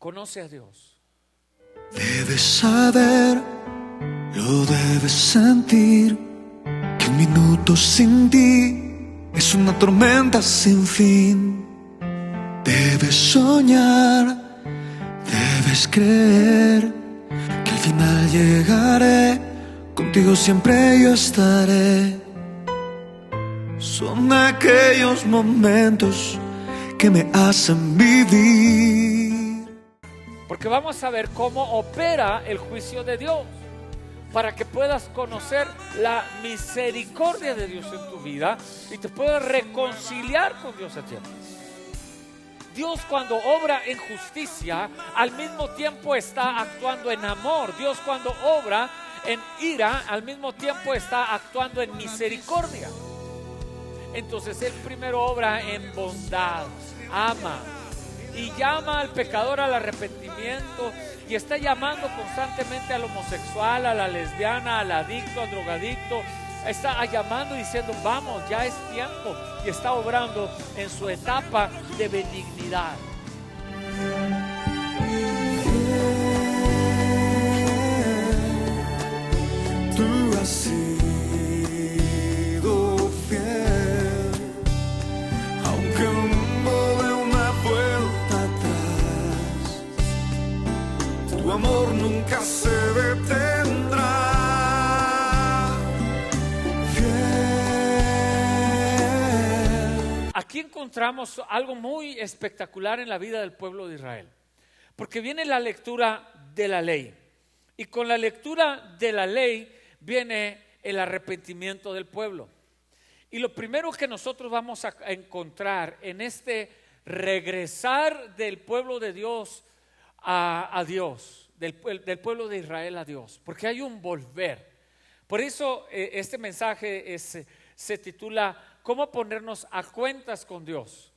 conoce a Dios. Debes saber, lo debes sentir, que un minuto sin ti es una tormenta sin fin. Debes soñar, debes creer que al final llegaré, contigo siempre yo estaré. Son aquellos momentos que me hacen vivir. Porque vamos a ver cómo opera el juicio de Dios, para que puedas conocer la misericordia de Dios en tu vida y te puedas reconciliar con Dios a tiempo. Dios, cuando obra en justicia, al mismo tiempo está actuando en amor. Dios, cuando obra en ira, al mismo tiempo está actuando en misericordia. Entonces Él primero obra en bondad, ama y llama al pecador al arrepentimiento, y está llamando constantemente al homosexual, a la lesbiana, al adicto, al drogadicto. Está llamando y diciendo: vamos, ya es tiempo, y está obrando en su etapa de benignidad. Tú has sido fiel, aunque el mundo dé una vuelta atrás, tu amor nunca se detendrá. Aquí encontramos algo muy espectacular en la vida del pueblo de Israel, porque viene la lectura de la ley, y con la lectura de la ley viene el arrepentimiento del pueblo. Y lo primero que nosotros vamos a encontrar en este regresar del pueblo de Dios a Dios, del pueblo de Israel a Dios, porque hay un volver. Por eso este mensaje se titula ¿Cómo ponernos a cuentas con Dios?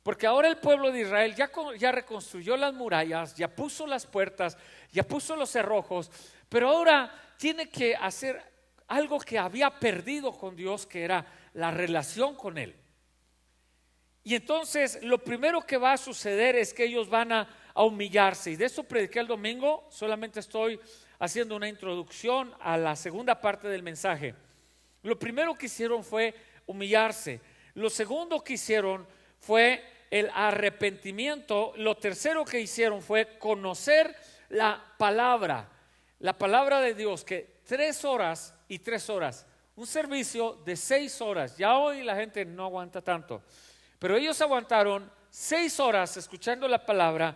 Porque ahora el pueblo de Israel ya reconstruyó las murallas, ya puso las puertas, ya puso los cerrojos, pero ahora tiene que hacer algo que había perdido con Dios, que era la relación con Él. Y entonces lo primero que va a suceder es que ellos van a humillarse, y de eso prediqué el domingo. Solamente estoy haciendo una introducción a la segunda parte del mensaje. Lo primero que hicieron fue humillarse. Lo segundo que hicieron fue el arrepentimiento. Lo tercero que hicieron fue conocer la palabra de Dios, que 3 horas y 3 horas, un servicio de 6 horas. Ya hoy la gente no aguanta tanto, pero ellos aguantaron 6 horas escuchando la palabra,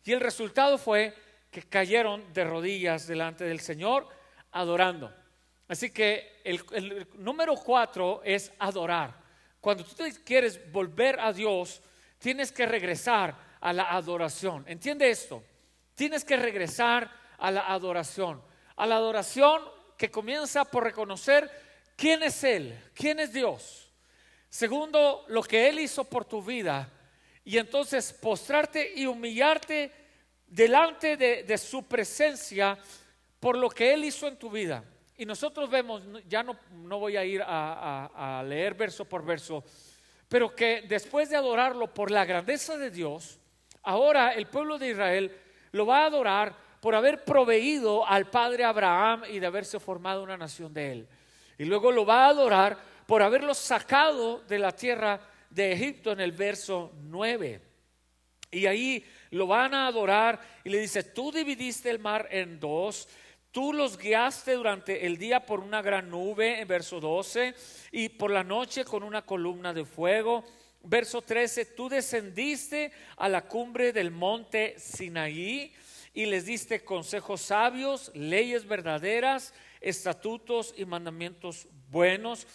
y el resultado fue que cayeron de rodillas delante del Señor adorando. Así que el número 4 es adorar. Cuando tú te quieres volver a Dios, tienes que regresar a la adoración. ¿Entiende esto? Tienes que regresar a la adoración que comienza por reconocer quién es Él, quién es Dios. Segundo, lo que Él hizo por tu vida, y entonces postrarte y humillarte delante de su presencia por lo que Él hizo en tu vida. Y nosotros vemos, ya no voy a ir a leer verso por verso, pero que después de adorarlo por la grandeza de Dios, ahora el pueblo de Israel lo va a adorar por haber proveído al padre Abraham y de haberse formado una nación de él. Y luego lo va a adorar por haberlo sacado de la tierra de Egipto en el verso 9. Y ahí lo van a adorar y le dice: tú dividiste el mar en 2, tú los guiaste durante el día por una gran nube, en verso 12, y por la noche con una columna de fuego. Verso 13, tú descendiste a la cumbre del monte Sinaí y les diste consejos sabios, leyes verdaderas, estatutos y mandamientos buenos.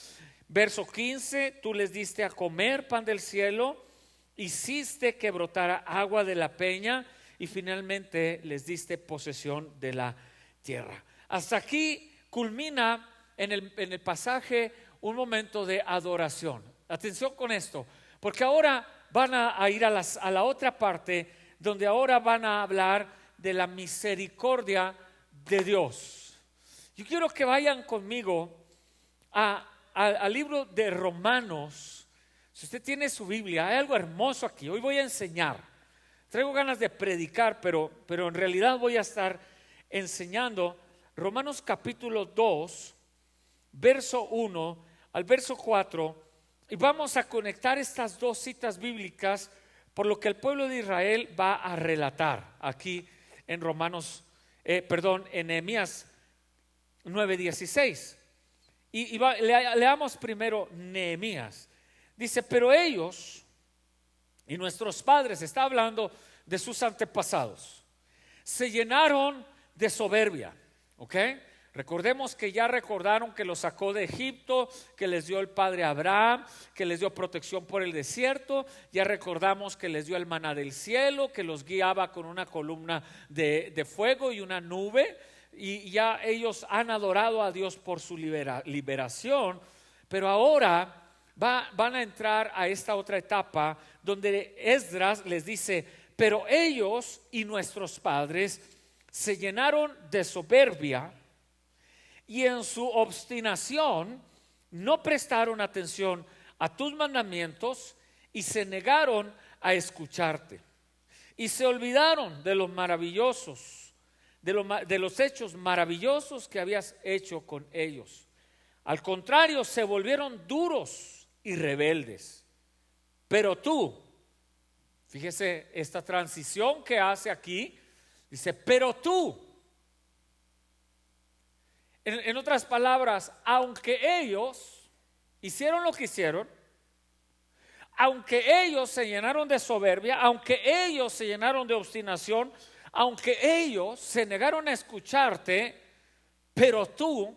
Verso 15, tú les diste a comer pan del cielo, hiciste que brotara agua de la peña, y finalmente les diste posesión de la tierra. Hasta aquí culmina en el pasaje un momento de adoración. Atención con esto, porque ahora van a ir a la otra parte, donde ahora van a hablar de la misericordia de Dios. Yo quiero que vayan conmigo al libro de Romanos. Si usted tiene su Biblia, hay algo hermoso aquí. Hoy voy a enseñar, Traigo ganas de predicar, pero en realidad voy a estar enseñando Romanos capítulo 2, verso 1 al verso 4, y vamos a conectar estas dos citas bíblicas por lo que el pueblo de Israel va a relatar aquí en en Nehemías 9:16. Leamos primero Nehemías. Dice, pero ellos y nuestros padres, está hablando de sus antepasados, se llenaron de soberbia, ¿ok? Recordemos que ya recordaron que los sacó de Egipto, que les dio el padre Abraham, que les dio protección por el desierto. Ya recordamos que les dio el maná del cielo, que los guiaba con una columna de fuego y una nube. Y ya ellos han adorado a Dios por su liberación. Pero ahora van a entrar a esta otra etapa donde Esdras les dice, pero ellos y nuestros padres se llenaron de soberbia y en su obstinación no prestaron atención a tus mandamientos y se negaron a escucharte. Y se olvidaron de los maravillosos, de los hechos maravillosos que habías hecho con ellos. Al contrario, se volvieron duros y rebeldes. Pero tú, fíjese esta transición que hace aquí, dice, pero tú. En otras palabras, aunque ellos hicieron lo que hicieron, aunque ellos se llenaron de soberbia, aunque ellos se llenaron de obstinación, aunque ellos se negaron a escucharte, pero tú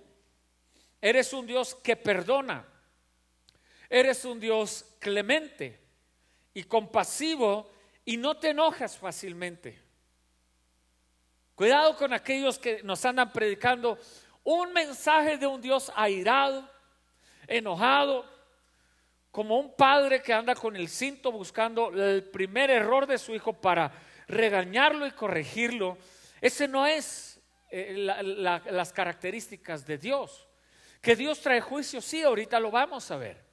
eres un Dios que perdona, eres un Dios clemente y compasivo y no te enojas fácilmente. Cuidado con aquellos que nos andan predicando un mensaje de un Dios airado, enojado, como un padre que anda con el cinto buscando el primer error de su hijo para regañarlo y corregirlo. Ese no es las características de Dios. Que Dios trae juicio, sí, ahorita lo vamos a ver.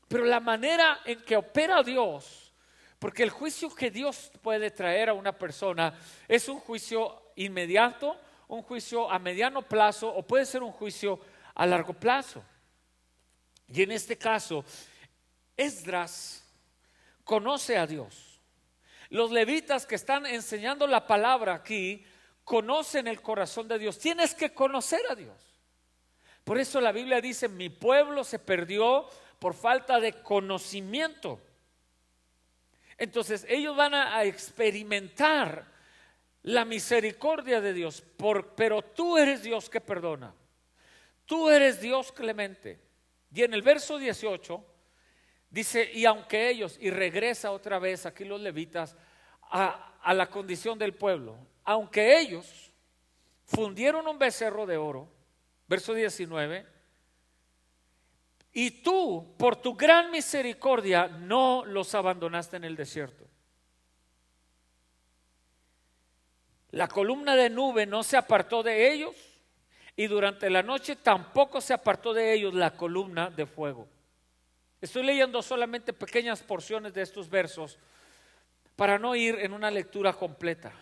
Pero la manera en que opera Dios, porque el juicio que Dios puede traer a una persona es un juicio inmediato, un juicio a mediano plazo o puede ser un juicio a largo plazo. Y en este caso, Esdras conoce a Dios. Los levitas que están enseñando la palabra aquí conocen el corazón de Dios. Tienes que conocer a Dios. Por eso la Biblia dice, mi pueblo se perdió por falta de conocimiento. Entonces ellos van a experimentar la misericordia de Dios, pero tú eres Dios que perdona, tú eres Dios clemente. Y en el verso 18 dice, y aunque ellos, y regresa otra vez aquí los levitas a la condición del pueblo, aunque ellos fundieron un becerro de oro, verso 19, y tú por tu gran misericordia no los abandonaste en el desierto. La columna de nube no se apartó de ellos y durante la noche tampoco se apartó de ellos la columna de fuego. Estoy leyendo solamente pequeñas porciones de estos versos para no ir en una lectura completa.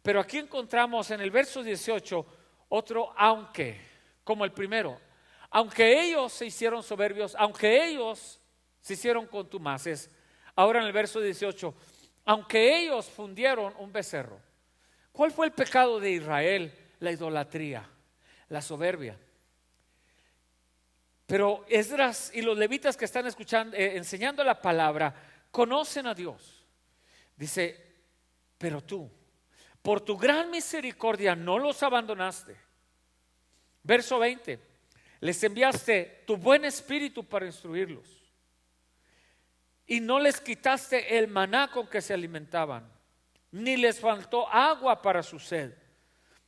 Pero aquí encontramos en el verso 18 otro aunque, como el primero. Aunque ellos se hicieron soberbios, aunque ellos se hicieron contumaces. Ahora en el verso 18, aunque ellos fundieron un becerro. ¿Cuál fue el pecado de Israel? La idolatría, la soberbia. Pero Esdras y los levitas que están escuchando, enseñando la palabra, conocen a Dios. Dice, pero tú, por tu gran misericordia no los abandonaste. Verso 20, les enviaste tu buen espíritu para instruirlos y no les quitaste el maná con que se alimentaban, ni les faltó agua para su sed.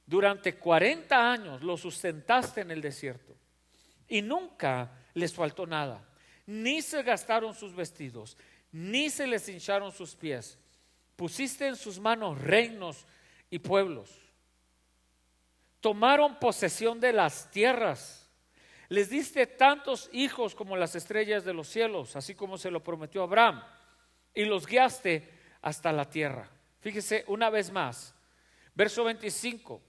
Durante 40 años los sustentaste en el desierto y nunca les faltó nada, ni se gastaron sus vestidos, ni se les hincharon sus pies. Pusiste en sus manos reinos y pueblos. Tomaron posesión de las tierras. Les diste tantos hijos como las estrellas de los cielos, así como se lo prometió Abraham, y los guiaste hasta la tierra. Fíjese una vez más, verso 25.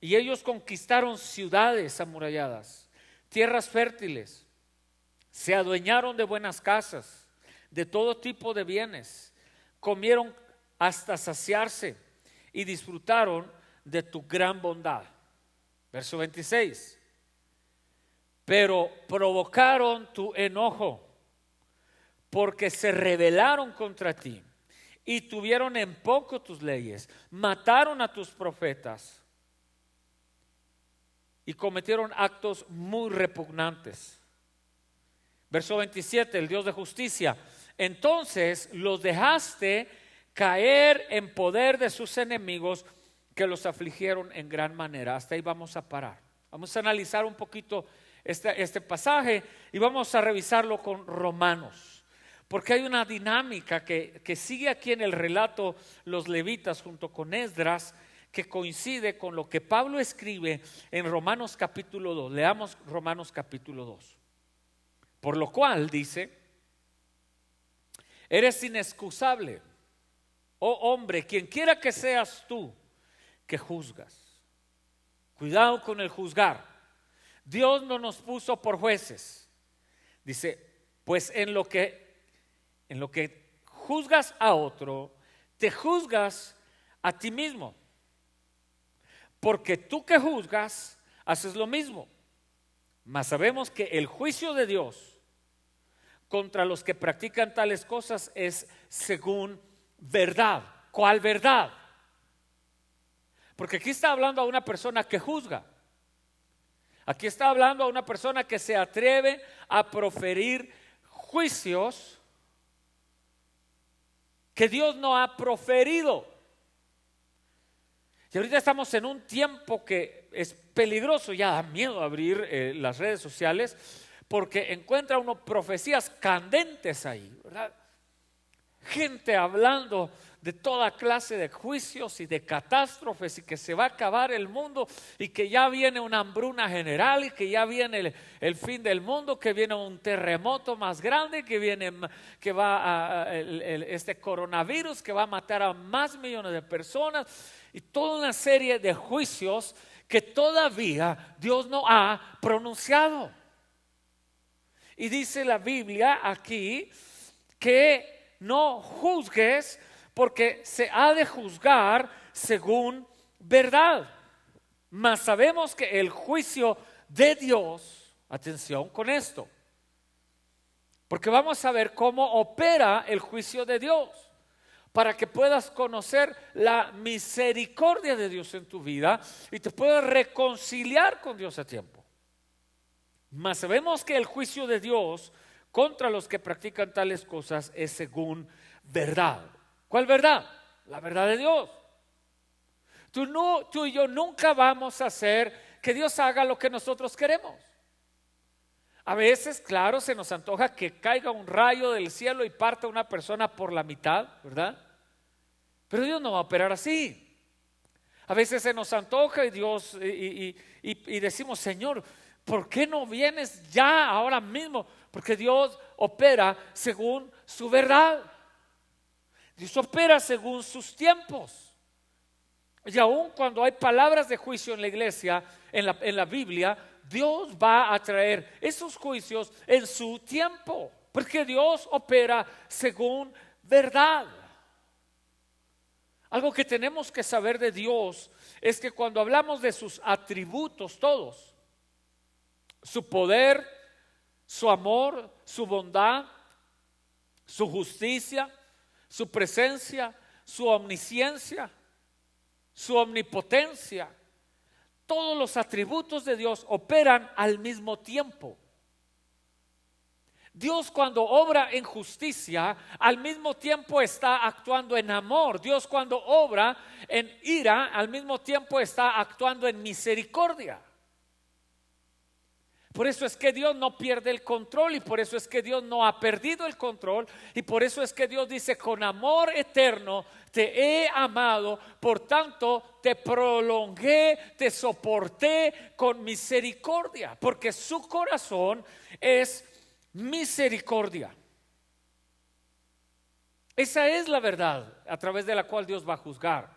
Y ellos conquistaron ciudades amuralladas, tierras fértiles, se adueñaron de buenas casas, de todo tipo de bienes, comieron hasta saciarse y disfrutaron de tu gran bondad. Verso 26. Pero provocaron tu enojo, porque se rebelaron contra ti y tuvieron en poco tus leyes, mataron a tus profetas y cometieron actos muy repugnantes. Verso 27, el Dios de justicia. Entonces los dejaste caer en poder de sus enemigos, que los afligieron en gran manera. Hasta ahí vamos a parar. Vamos a analizar un poquito este pasaje y vamos a revisarlo con Romanos, porque hay una dinámica que sigue aquí en el relato los levitas junto con Esdras, que coincide con lo que Pablo escribe en Romanos capítulo 2. Leamos Romanos capítulo 2. Por lo cual dice: eres inexcusable, oh hombre, quien quiera que seas tú que juzgas. Cuidado con el juzgar. Dios no nos puso por jueces. Dice, pues en lo que juzgas a otro, te juzgas a ti mismo, porque tú que juzgas haces lo mismo. Mas sabemos que el juicio de Dios contra los que practican tales cosas es según verdad. ¿Cuál verdad? Porque aquí está hablando a una persona que juzga. Aquí está hablando a una persona que se atreve a proferir juicios que Dios no ha proferido. Y ahorita estamos en un tiempo que es peligroso, ya da miedo abrir las redes sociales, porque encuentra uno profecías candentes ahí, ¿verdad? Gente hablando de toda clase de juicios y de catástrofes, y que se va a acabar el mundo, y que ya viene una hambruna general, y que ya viene el fin del mundo, que viene un terremoto más grande, que va este coronavirus que va a matar a más millones de personas, y toda una serie de juicios que todavía Dios no ha pronunciado. Y dice la Biblia aquí que no juzgues, porque se ha de juzgar según verdad. Mas sabemos que el juicio de Dios, atención con esto, porque vamos a ver cómo opera el juicio de Dios, para que puedas conocer la misericordia de Dios en tu vida y te puedas reconciliar con Dios a tiempo. Mas sabemos que el juicio de Dios contra los que practican tales cosas es según verdad. ¿Cuál verdad? La verdad de Dios. Tú y yo nunca vamos a hacer que Dios haga lo que nosotros queremos. A veces, claro, se nos antoja que caiga un rayo del cielo y parta una persona por la mitad, ¿verdad? Pero Dios no va a operar así. A veces se nos antoja y decimos, Señor, ¿por qué no vienes ya ahora mismo? Porque Dios opera según su verdad. Dios opera según sus tiempos. Y aun cuando hay palabras de juicio en la iglesia, en la Biblia, Dios va a traer esos juicios en su tiempo, porque Dios opera según verdad. Algo que tenemos que saber de Dios es que cuando hablamos de sus atributos todos, su poder, su amor, su bondad, su justicia, su presencia, su omnisciencia, su omnipotencia, todos los atributos de Dios operan al mismo tiempo. Dios, cuando obra en justicia, al mismo tiempo está actuando en amor. Dios, cuando obra en ira, al mismo tiempo está actuando en misericordia. Por eso es que Dios no pierde el control, y por eso es que Dios no ha perdido el control, y por eso es que Dios dice: con amor eterno te he amado, por tanto te prolongué, te soporté con misericordia, porque su corazón es misericordia. Esa es la verdad a través de la cual Dios va a juzgar.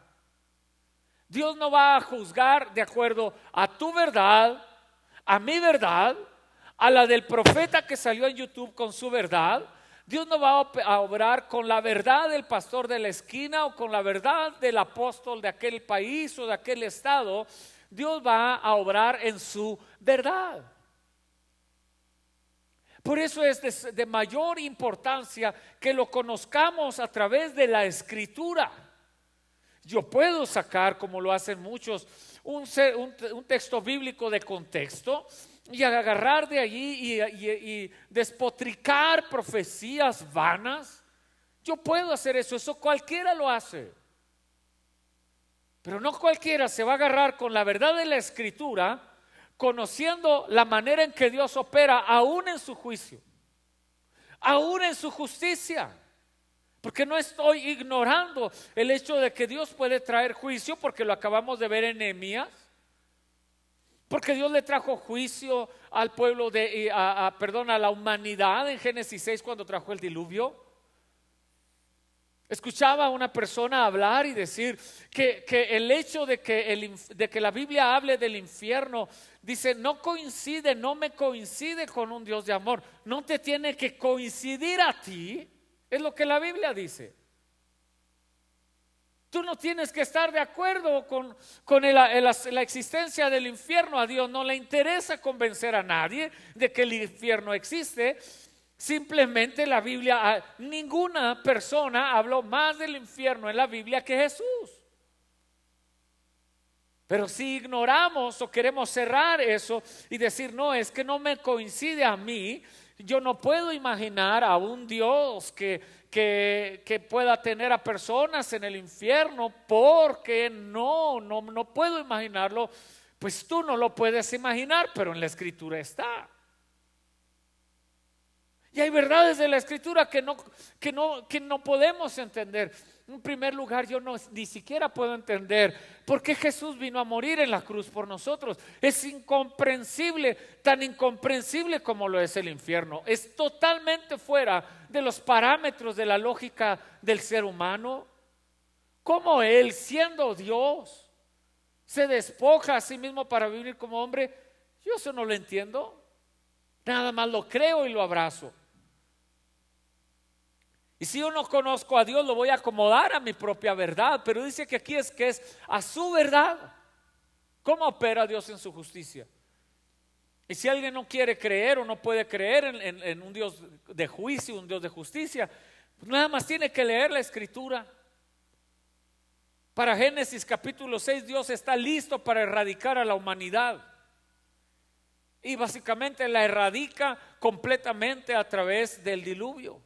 Dios no va a juzgar de acuerdo a tu verdad, a mi verdad, a la del profeta que salió en YouTube con su verdad. Dios no va a obrar con la verdad del pastor de la esquina o con la verdad del apóstol de aquel país o de aquel estado. Dios va a obrar en su verdad. Por eso es de mayor importancia que lo conozcamos a través de la Escritura. Yo puedo sacar, como lo hacen muchos, un texto bíblico de contexto y agarrar de allí y despotricar profecías vanas. Yo puedo hacer eso cualquiera lo hace. Pero no cualquiera se va a agarrar con la verdad de la Escritura, conociendo la manera en que Dios opera, aún en su juicio, aún en su justicia. Porque no estoy ignorando el hecho de que Dios puede traer juicio, porque lo acabamos de ver en Nehemías. Porque Dios le trajo juicio al pueblo a la humanidad en Génesis 6 cuando trajo el diluvio. Escuchaba a una persona hablar y decir que el hecho de que la Biblia hable del infierno, dice, no me coincide con un Dios de amor. No te tiene que coincidir a ti, es lo que la Biblia dice. Tú no tienes que estar de acuerdo con la existencia del infierno. A Dios no le interesa convencer a nadie de que el infierno existe. Simplemente la Biblia, ninguna persona habló más del infierno en la Biblia que Jesús. Pero si ignoramos o queremos cerrar eso y decir, no, es que no me coincide a mí, yo no puedo imaginar a un Dios que pueda tener a personas en el infierno, porque no puedo imaginarlo. Pues tú no lo puedes imaginar, pero en la Escritura está. Y hay verdades de la Escritura que no podemos entender. En primer lugar, yo ni siquiera puedo entender por qué Jesús vino a morir en la cruz por nosotros. Es incomprensible, tan incomprensible como lo es el infierno. Es totalmente fuera de los parámetros de la lógica del ser humano. ¿Cómo Él, siendo Dios, se despoja a sí mismo para vivir como hombre? Yo eso no lo entiendo. Nada más lo creo y lo abrazo. Y si yo no conozco a Dios, lo voy a acomodar a mi propia verdad. Pero dice que aquí es a su verdad. ¿Cómo opera Dios en su justicia? Y si alguien no quiere creer o no puede creer en un Dios de juicio, un Dios de justicia, pues nada más tiene que leer la Escritura. Para Génesis capítulo 6, Dios está listo para erradicar a la humanidad. Y básicamente la erradica completamente a través del diluvio.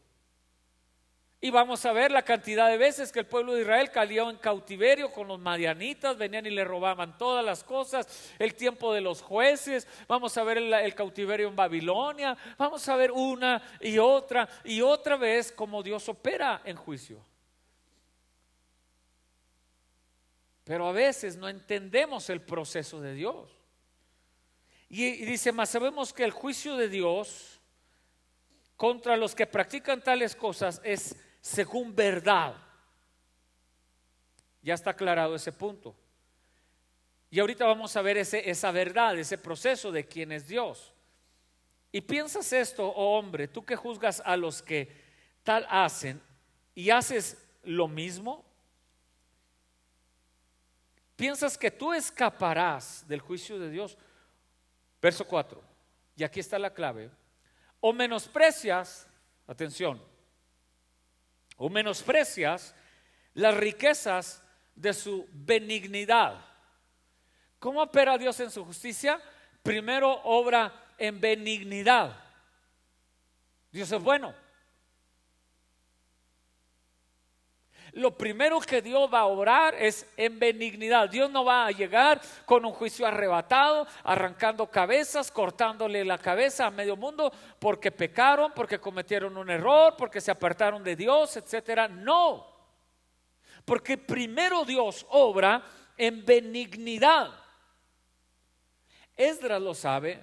Y vamos a ver la cantidad de veces que el pueblo de Israel cayó en cautiverio con los madianitas, venían y le robaban todas las cosas, el tiempo de los jueces, vamos a ver el cautiverio en Babilonia, vamos a ver una y otra vez cómo Dios opera en juicio. Pero a veces no entendemos el proceso de Dios. Y dice, mas sabemos que el juicio de Dios contra los que practican tales cosas es según verdad. Ya está aclarado ese punto. Y ahorita vamos a ver esa verdad, ese proceso de quién es Dios. Y piensas esto, oh hombre, tú que juzgas a los que tal hacen y haces lo mismo, piensas que tú escaparás del juicio de Dios. Verso 4, y aquí está la clave. O menosprecias, atención, o menosprecias las riquezas de su benignidad. ¿Cómo opera Dios en su justicia? Primero obra en benignidad. Dios es bueno. Lo primero que Dios va a obrar es en benignidad. Dios no va a llegar con un juicio arrebatado, arrancando cabezas, cortándole la cabeza a medio mundo porque pecaron, porque cometieron un error, porque se apartaron de Dios, etcétera. No, porque primero Dios obra en benignidad. Esdras lo sabe,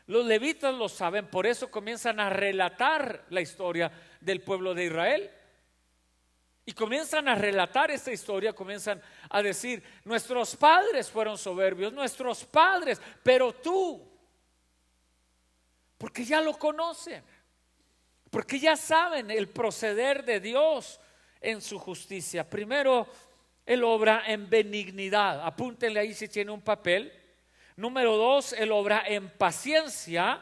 los levitas lo saben, por eso comienzan a relatar la historia del pueblo de Israel. Y comienzan a relatar esta historia, comienzan a decir, nuestros padres fueron soberbios, nuestros padres, pero tú, porque ya lo conocen, porque ya saben el proceder de Dios en su justicia. Primero, Él obra en benignidad. Apúntenle ahí si tiene un papel. Número 2, Él obra en paciencia.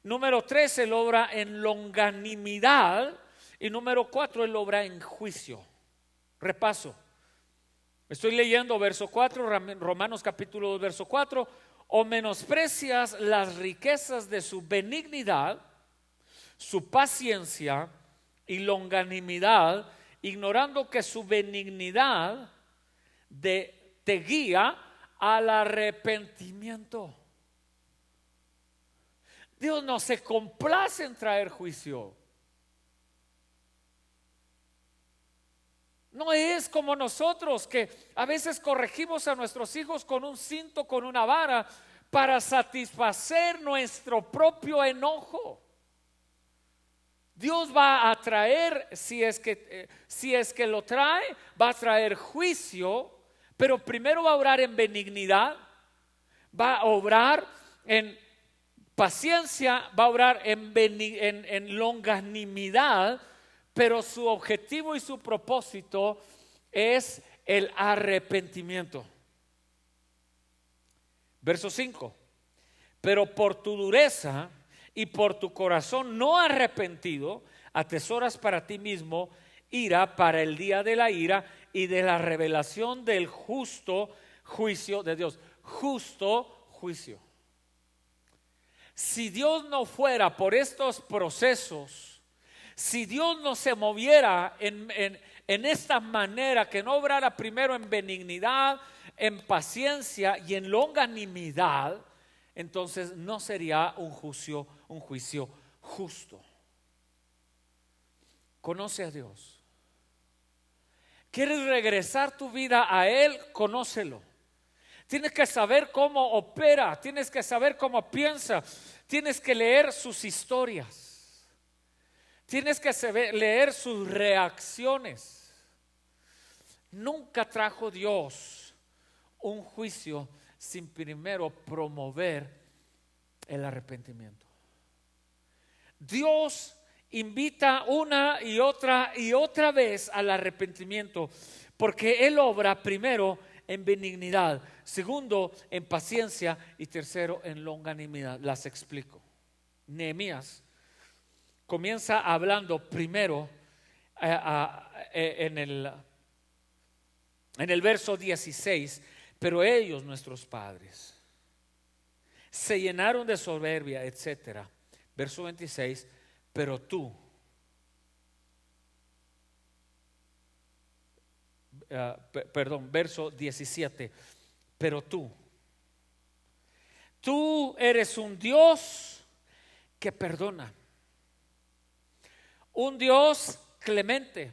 Número 3, Él obra en longanimidad. Y número 4, Él obra en juicio. Repaso. Estoy leyendo verso 4, Romanos capítulo 2, verso 4. O menosprecias las riquezas de su benignidad, su paciencia y longanimidad, ignorando que su benignidad te guía al arrepentimiento. Dios no se complace en traer juicio. No es como nosotros que a veces corregimos a nuestros hijos con un cinto, con una vara, para satisfacer nuestro propio enojo. Dios va a traer, si es que lo trae, va a traer juicio, pero primero va a obrar en benignidad, va a obrar en paciencia, va a obrar en longanimidad, pero su objetivo y su propósito es el arrepentimiento. Verso 5. Pero por tu dureza y por tu corazón no arrepentido, atesoras para ti mismo ira para el día de la ira y de la revelación del justo juicio de Dios. Justo juicio. Si Dios no fuera por estos procesos, si Dios no se moviera en esta manera, que no obrara primero en benignidad, en paciencia y en longanimidad, entonces no sería un juicio justo. Conoce a Dios. ¿Quieres regresar tu vida a Él? Conócelo. Tienes que saber cómo opera, tienes que saber cómo piensa, tienes que leer sus historias, tienes que leer sus reacciones. Nunca trajo Dios un juicio sin primero promover el arrepentimiento. Dios invita una y otra vez al arrepentimiento, porque Él obra primero en benignidad, segundo en paciencia y tercero en longanimidad. Las explico. Nehemías comienza hablando primero en el verso 16, pero ellos, nuestros padres, se llenaron de soberbia, etcétera. Verso 26, pero tú, verso 17, pero tú eres un Dios que perdona, un Dios clemente,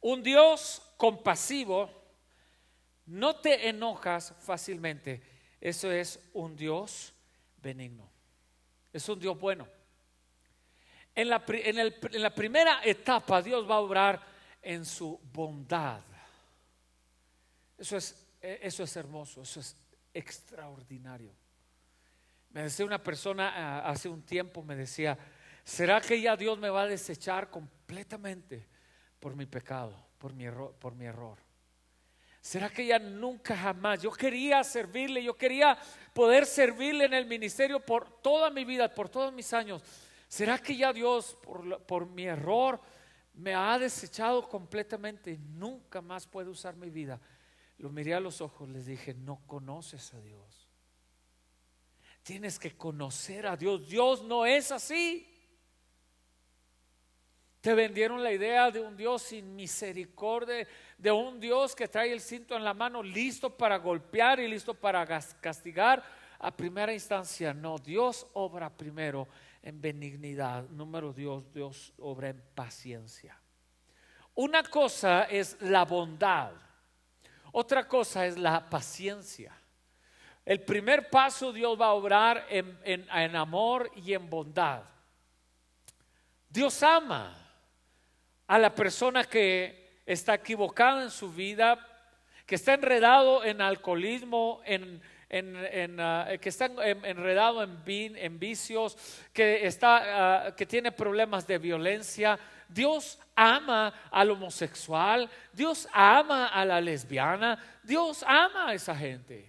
un Dios compasivo, no te enojas fácilmente. Eso es un Dios benigno, es un Dios bueno. En la primera etapa Dios va a obrar en su bondad. Eso es hermoso, eso es extraordinario. Me decía una persona hace un tiempo, me decía: ¿será que ya Dios me va a desechar completamente por mi pecado, por mi error? ¿Será que ya nunca jamás? Yo quería servirle, yo quería poder servirle en el ministerio por toda mi vida, por todos mis años. ¿Será que ya Dios por mi error me ha desechado completamente y nunca más puede usar mi vida? Lo miré a los ojos, les dije: no conoces a Dios. Tienes que conocer a Dios. Dios no es así. Te vendieron la idea de un Dios sin misericordia, de un Dios que trae el cinto en la mano, listo para golpear y listo para castigar a primera instancia. No, Dios obra primero en benignidad. Número dos, Dios obra en paciencia. Una cosa es la bondad, otra cosa es la paciencia. El primer paso, Dios va a obrar en amor y en bondad. Dios ama a la persona que está equivocada en su vida, que está enredado en alcoholismo, que está enredado en vicios, que tiene problemas de violencia. Dios ama al homosexual, Dios ama a la lesbiana, Dios ama a esa gente.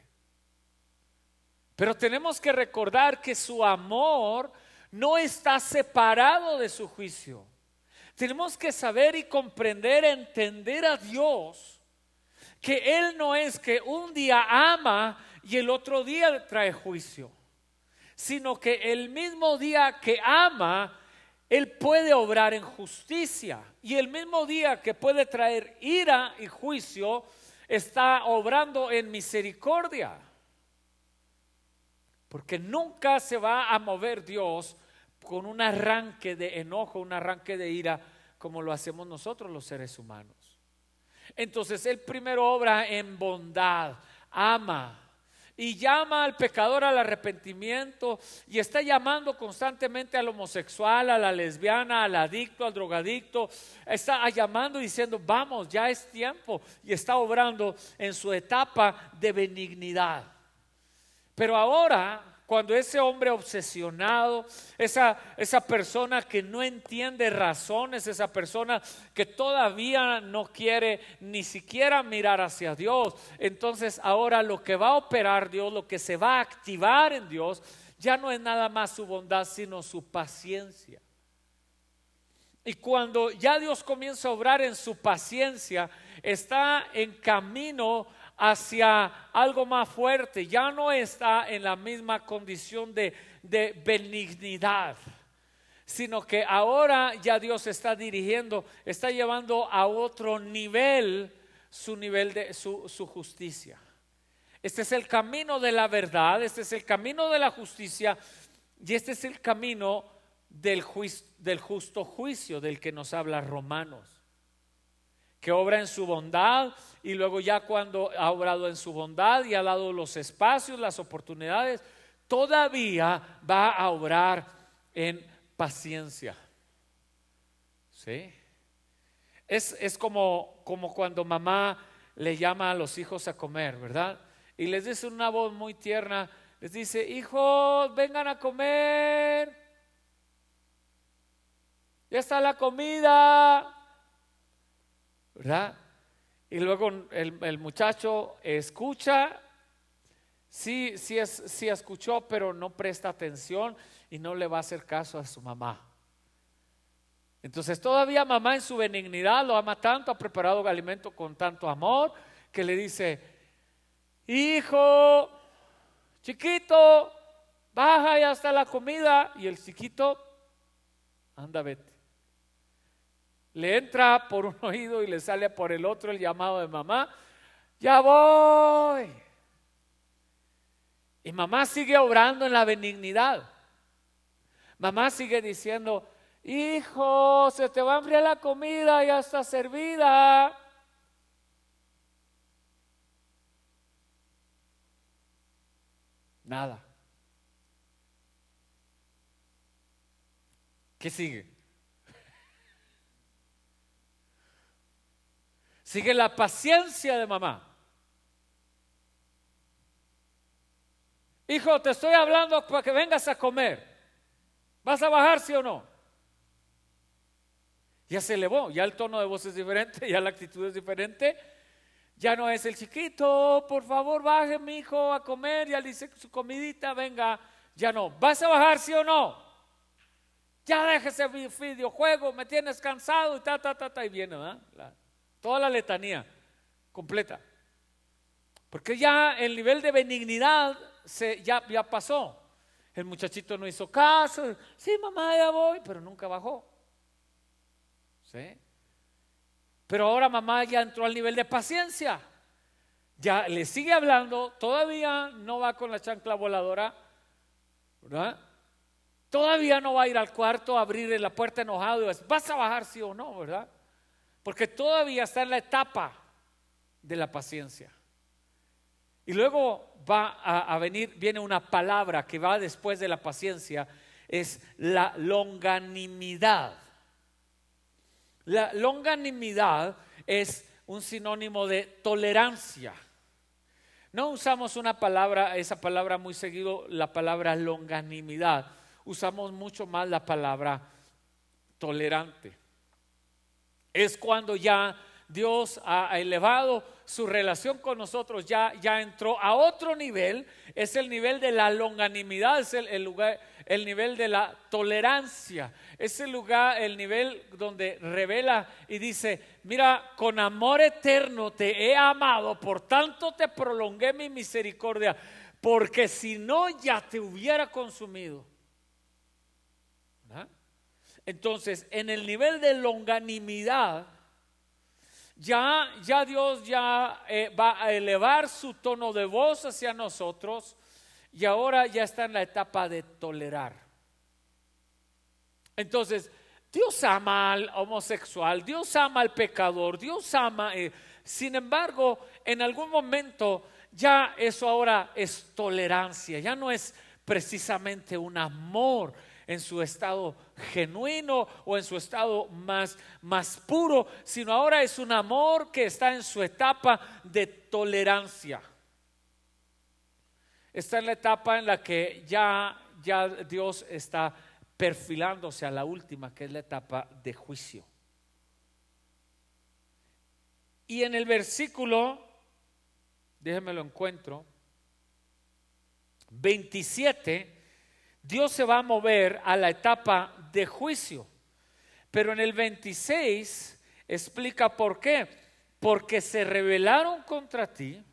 Pero tenemos que recordar que su amor no está separado de su juicio. Tenemos que saber y comprender, entender a Dios, que Él no es que un día ama y el otro día trae juicio, sino que el mismo día que ama, Él puede obrar en justicia, y el mismo día que puede traer ira y juicio, está obrando en misericordia. Porque nunca se va a mover Dios con un arranque de enojo, un arranque de ira, como lo hacemos nosotros los seres humanos. Entonces Él primero obra en bondad, ama y llama al pecador al arrepentimiento, y está llamando constantemente al homosexual, a la lesbiana, al adicto, al drogadicto. Está llamando y diciendo: vamos, ya es tiempo, y está obrando en su etapa de benignidad. Pero ahora, cuando ese hombre obsesionado, esa persona que no entiende razones, esa persona que todavía no quiere ni siquiera mirar hacia Dios, entonces ahora lo que va a operar Dios, lo que se va a activar en Dios, ya no es nada más su bondad, sino su paciencia. Y cuando ya Dios comienza a obrar en su paciencia, está en camino hacia algo más fuerte. Ya no está en la misma condición de benignidad, sino que ahora ya Dios está dirigiendo, está llevando a otro nivel su justicia. Este es el camino de la verdad, este es el camino de la justicia, y este es el camino del justo juicio del que nos habla Romanos, que obra en su bondad, y luego ya cuando ha obrado en su bondad y ha dado los espacios, las oportunidades, todavía va a obrar en paciencia. ¿Sí? Es como cuando mamá le llama a los hijos a comer, ¿verdad? Y les dice una voz muy tierna, les dice: hijos, vengan a comer, ya está la comida, ¿verdad? Y luego el muchacho escucha, sí escuchó, pero no presta atención y no le va a hacer caso a su mamá. Entonces todavía mamá en su benignidad lo ama tanto, ha preparado alimento con tanto amor, que le dice: hijo, chiquito, baja, ya está la comida. Y el chiquito: anda, vete. Le entra por un oído y le sale por el otro el llamado de mamá: ya voy. Y mamá sigue obrando en la benignidad. Mamá sigue diciendo: hijo, se te va a enfriar la comida, ya está servida. Nada. ¿Qué sigue? Sigue la paciencia de mamá. Hijo, te estoy hablando para que vengas a comer. ¿Vas a bajar, sí o no? Ya se elevó, ya el tono de voz es diferente, ya la actitud es diferente. Ya no es el chiquito: por favor baje mi hijo a comer, ya le hice su comidita, venga. Ya no, ¿vas a bajar, sí o no? Ya deje ese videojuego, me tienes cansado, y y viene, ¿verdad? Toda la letanía completa. Porque ya el nivel de benignidad ya pasó. El muchachito no hizo caso. Sí, mamá, ya voy, pero nunca bajó. ¿Sí? Pero ahora mamá ya entró al nivel de paciencia. Ya le sigue hablando, todavía no va con la chancla voladora, ¿verdad? Todavía no va a ir al cuarto a abrir la puerta enojado y decir: ¿vas a bajar, sí o no? ¿Verdad? Porque todavía está en la etapa de la paciencia. Y luego viene una palabra que va después de la paciencia, es la longanimidad. La longanimidad es un sinónimo de tolerancia. No usamos esa palabra muy seguido, la palabra longanimidad. Usamos mucho más la palabra tolerante. Es cuando ya Dios ha elevado su relación con nosotros, ya entró a otro nivel. Es el nivel de la longanimidad, es el nivel de la tolerancia. Es el nivel donde revela y dice: mira, con amor eterno te he amado, por tanto te prolongué mi misericordia, porque si no ya te hubiera consumido. ¿verdad? Entonces, en el nivel de longanimidad, ya Dios va a elevar su tono de voz hacia nosotros, y ahora ya está en la etapa de tolerar. Entonces, Dios ama al homosexual, Dios ama al pecador, Dios ama. Sin embargo, en algún momento ya eso ahora es tolerancia, ya no es precisamente un amor en su estado genuino o en su estado más puro, sino ahora es un amor que está en su etapa de tolerancia. Está en la etapa en la que ya Dios está perfilándose a la última, que es la etapa de juicio. Y en el versículo, déjenme lo encuentro, 27, Dios se va a mover a la etapa de juicio. Pero en el 26 explica por qué. Porque se rebelaron contra ti,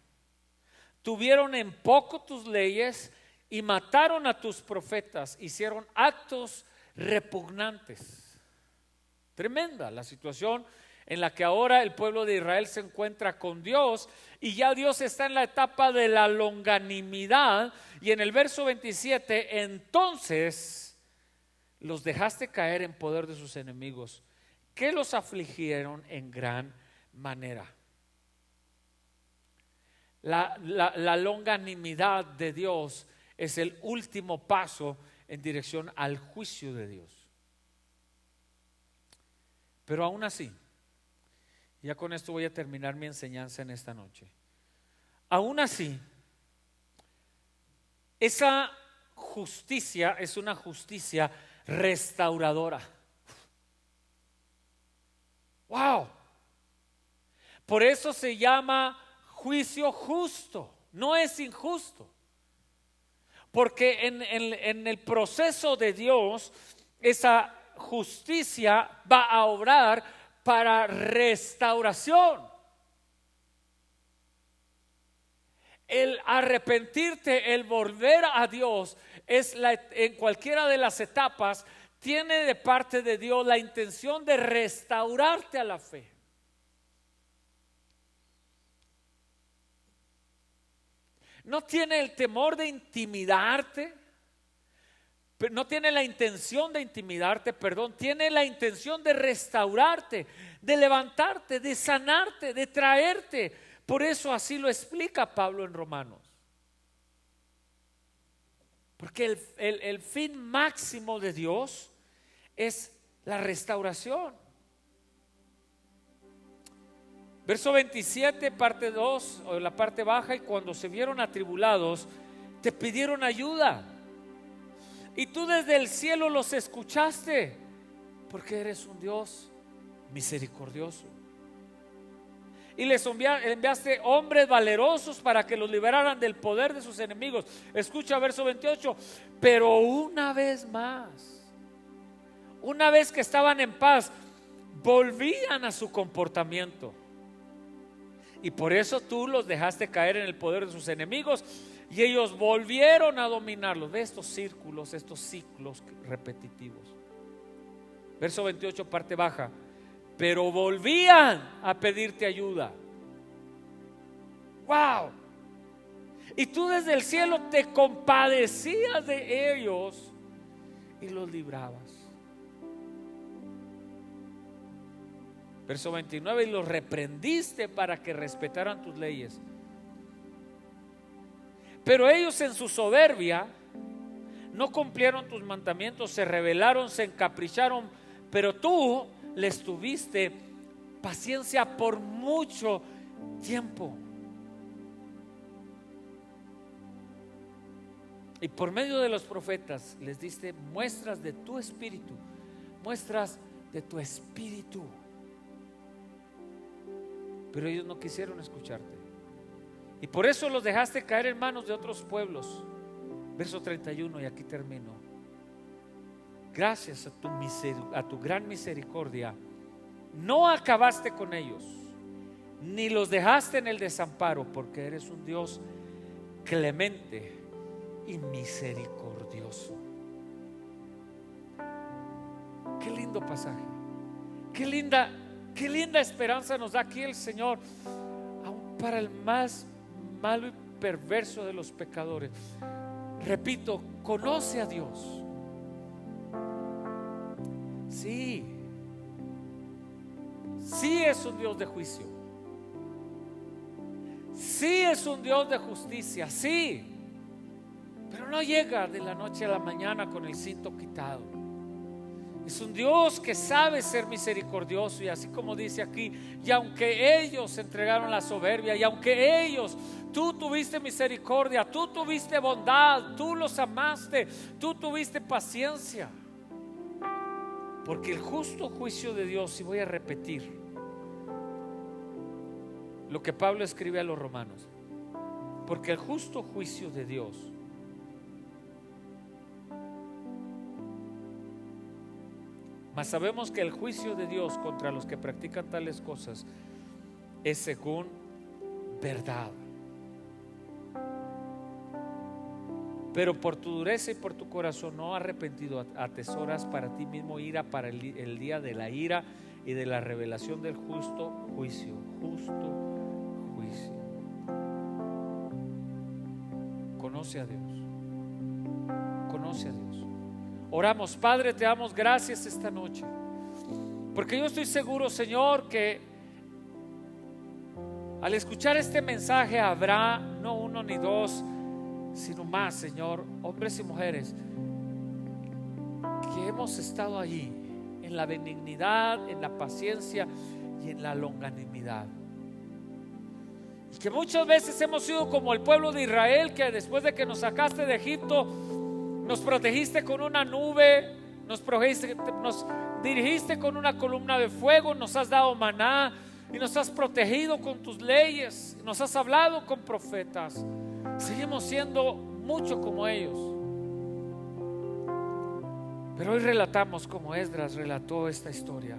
tuvieron en poco tus leyes y mataron a tus profetas, hicieron actos repugnantes. Tremenda la situación en la que ahora el pueblo de Israel se encuentra con Dios, y ya Dios está en la etapa de la longanimidad. Y en el verso 27, entonces los dejaste caer en poder de sus enemigos, que los afligieron en gran manera. La longanimidad de Dios es el último paso en dirección al juicio de Dios. Pero aún así, ya con esto voy a terminar mi enseñanza en esta noche. Aún así, esa justicia es una justicia restauradora. ¡Wow! Por eso se llama juicio justo, no es injusto. Porque en el proceso de Dios, esa justicia va a obrar para restauración. El arrepentirte, el volver a Dios, en cualquiera de las etapas, tiene de parte de Dios la intención de restaurarte a la fe. No tiene el temor de intimidarte, no tiene la intención de intimidarte, tiene la intención de restaurarte, de levantarte, de sanarte, de traerte. Por eso así lo explica Pablo en Romanos. Porque el fin máximo de Dios es la restauración. Verso 27, parte 2, o la parte baja: y cuando se vieron atribulados, te pidieron ayuda, y tú desde el cielo los escuchaste, porque eres un Dios misericordioso. Y les enviaste hombres valerosos para que los liberaran del poder de sus enemigos. Escucha verso 28. Pero una vez más, una vez que estaban en paz, volvían a su comportamiento. Y por eso tú los dejaste caer en el poder de sus enemigos, y ellos volvieron a dominarlos. Ve estos círculos, estos ciclos repetitivos. Verso 28, parte baja: pero volvían a pedirte ayuda. ¡Wow! Y tú desde el cielo te compadecías de ellos y los librabas. Verso 29: y los reprendiste para que respetaran tus leyes. Pero ellos en su soberbia no cumplieron tus mandamientos, se rebelaron, se encapricharon, pero tú les tuviste paciencia por mucho tiempo. Y por medio de los profetas les diste muestras de tu espíritu, muestras de tu espíritu. Pero ellos no quisieron escucharte. Y por eso los dejaste caer en manos de otros pueblos. Verso 31, y aquí termino. Gracias a tu gran misericordia, no acabaste con ellos, ni los dejaste en el desamparo, porque eres un Dios clemente y misericordioso. Qué lindo pasaje, qué linda esperanza nos da aquí el Señor, aun para el más malo y perverso de los pecadores. Repito, conoce a Dios. Sí es un Dios de juicio, sí es un Dios de justicia, sí, pero no llega de la noche a la mañana con el cinto quitado. Es un Dios que sabe ser misericordioso, y así como dice aquí, y aunque ellos entregaron la soberbia, y aunque ellos, tú tuviste misericordia, tú tuviste bondad, tú los amaste, tú tuviste paciencia. Porque el justo juicio de Dios, y voy a repetir lo que Pablo escribe a los romanos, porque el justo juicio de Dios mas sabemos que el juicio de Dios contra los que practican tales cosas es según verdad. Pero por tu dureza y por tu corazón no arrepentido atesoras para ti mismo ira para el día de la ira y de la revelación del justo juicio. Justo juicio. Conoce a Dios. Conoce a Dios. Oramos, Padre, te damos gracias esta noche, porque yo estoy seguro, Señor, que al escuchar este mensaje habrá no uno ni dos, sino más, Señor, hombres y mujeres que hemos estado allí en la benignidad, en la paciencia y en la longanimidad, y que muchas veces hemos sido como el pueblo de Israel, que después de que nos sacaste de Egipto, nos protegiste con una nube, nos dirigiste con una columna de fuego, nos has dado maná y nos has protegido con tus leyes, nos has hablado con profetas. Seguimos siendo mucho como ellos, pero hoy relatamos como Esdras relató esta historia,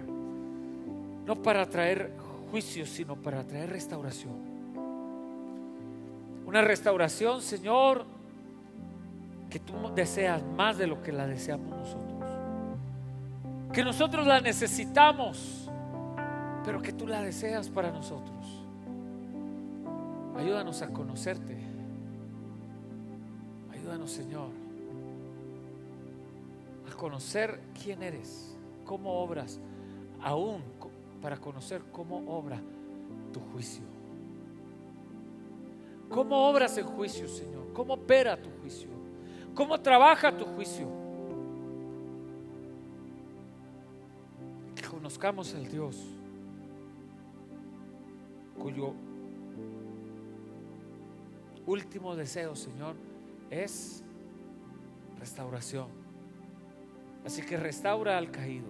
no para traer juicio, sino para traer restauración. Una restauración, Señor, que tú deseas más de lo que la deseamos nosotros, que nosotros la necesitamos, pero que tú la deseas para nosotros. Ayúdanos a conocerte. Ayúdanos, Señor, a conocer quién eres, cómo obras, aún para conocer cómo obra tu juicio. ¿Cómo obras en juicio, Señor? ¿Cómo opera tu juicio? ¿Cómo trabaja tu juicio? Que conozcamos al Dios cuyo último deseo, Señor, es restauración. Así que restaura al caído.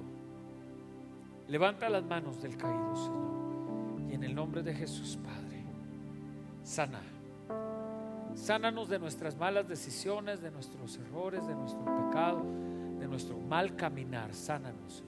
Levanta las manos del caído, Señor, y en el nombre de Jesús, Padre, sana. Sánanos de nuestras malas decisiones, de nuestros errores, de nuestro pecado, de nuestro mal caminar. Sánanos,